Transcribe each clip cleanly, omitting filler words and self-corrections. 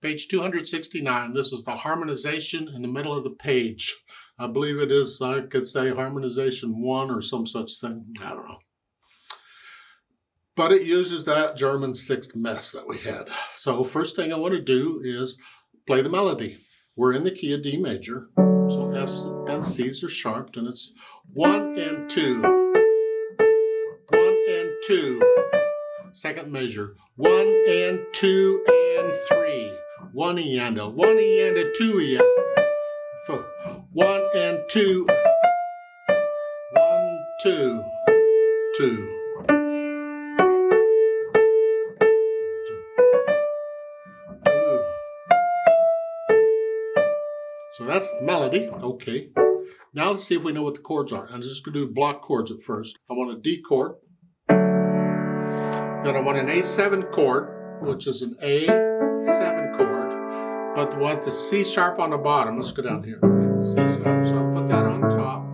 Page 269, this is the harmonization in the middle of the page. I believe it is, I could say harmonization 1 or some such thing. I don't know. But it uses that German sixth mess that we had. So first thing I want to do is play the melody. We're in the key of D major. So F's and C's are sharp, and it's 1 and 2. 1 and 2. Second measure. 1 and 2 and 3. 1 E and a 1 E and a 2 E and 1 and 2. 1, 2, 2. So that's the melody. Okay. Now let's see if we know what the chords are. I'm just going to do block chords at first. I want a D chord. Then I want an A7 chord, which is an A7 chord. But I want the C sharp on the bottom. Let's go down here. C sharp. So I'll put that on top.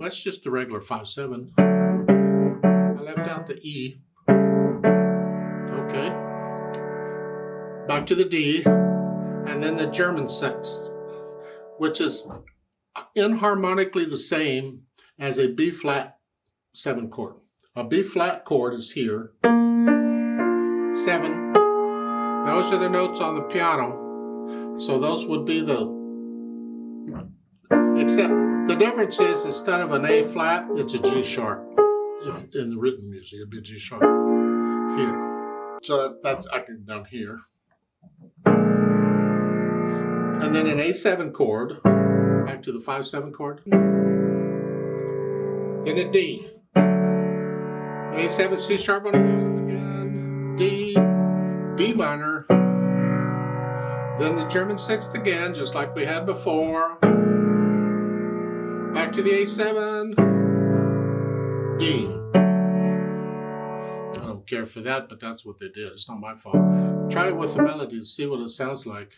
That's just the regular 5/7. I left out the E. Okay. Back to the D. And then the German sixth, which is inharmonically the same as a B flat 7 chord. A B flat chord is here. 7. Those are the notes on the piano. So those would be the, except the difference is instead of an A flat, it's a G sharp. If in the written music, it'd be a G sharp here. So that's, I can down here. And then an A7 chord, back to the 5/7 chord. Then a D. A7, C sharp on the bottom again. D, B minor. Then the German sixth again, just like we had before. Back to the A7. D. I don't care for that, but that's what they did. It's not my fault. Try it with the melody to see what it sounds like.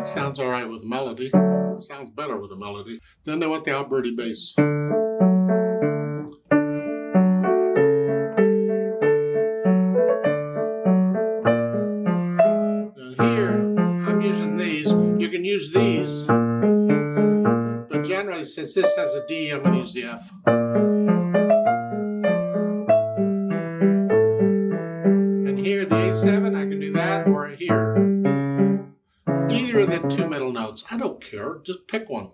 Sounds all right with melody. Sounds better with a melody. Then they want the Alberti bass. And here, I'm using these. You can use these. But generally, since this has a D, I'm going to use the F. And here, the A7, I can do that, or here. Either of the two middle notes. I don't care. Just pick one.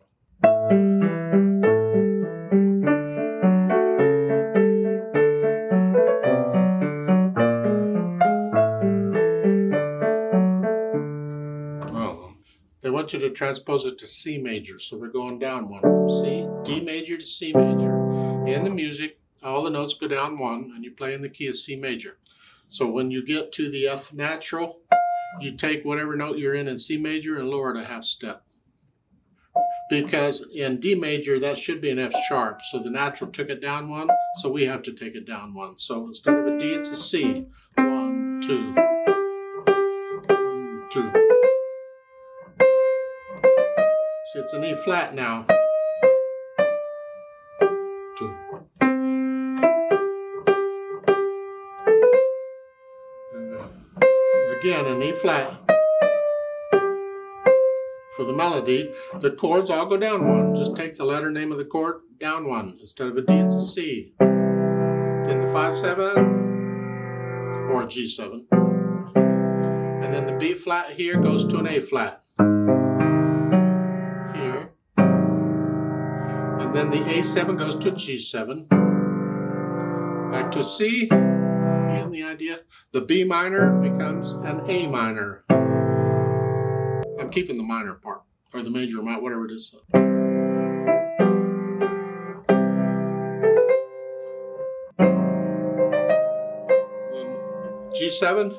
Oh, they want you to transpose it to C major. So we're going down one from C, D major to C major. In the music, all the notes go down one, and you play in the key of C major. So when you get to the F natural, you take whatever note you're in C major and lower it a half step. Because in D major, that should be an F sharp. So the natural took it down one, so we have to take it down one. So instead of a D, it's a C. 1, 2. 1, 2. So it's an E flat now. 2. Again, an E flat. For the melody, the chords all go down one. Just take the letter name of the chord down one. Instead of a D, it's a C. Then the 5/7 or a G7. And then the B flat here goes to an A flat. Here. And then the A7 goes to a G7. Back to a C. And the idea, the B minor becomes an A minor. I'm keeping the minor part, or the major amount, whatever it is. Then G7.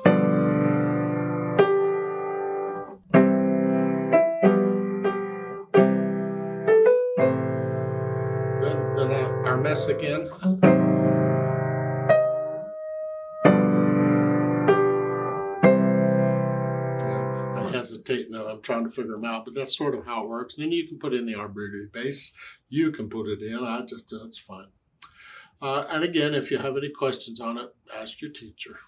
Then our mess again. I hesitate now. I'm trying to figure them out, but that's sort of how it works. And then you can put in the arbitrary bass. You can put it in. That's fine. And again, if you have any questions on it, ask your teacher.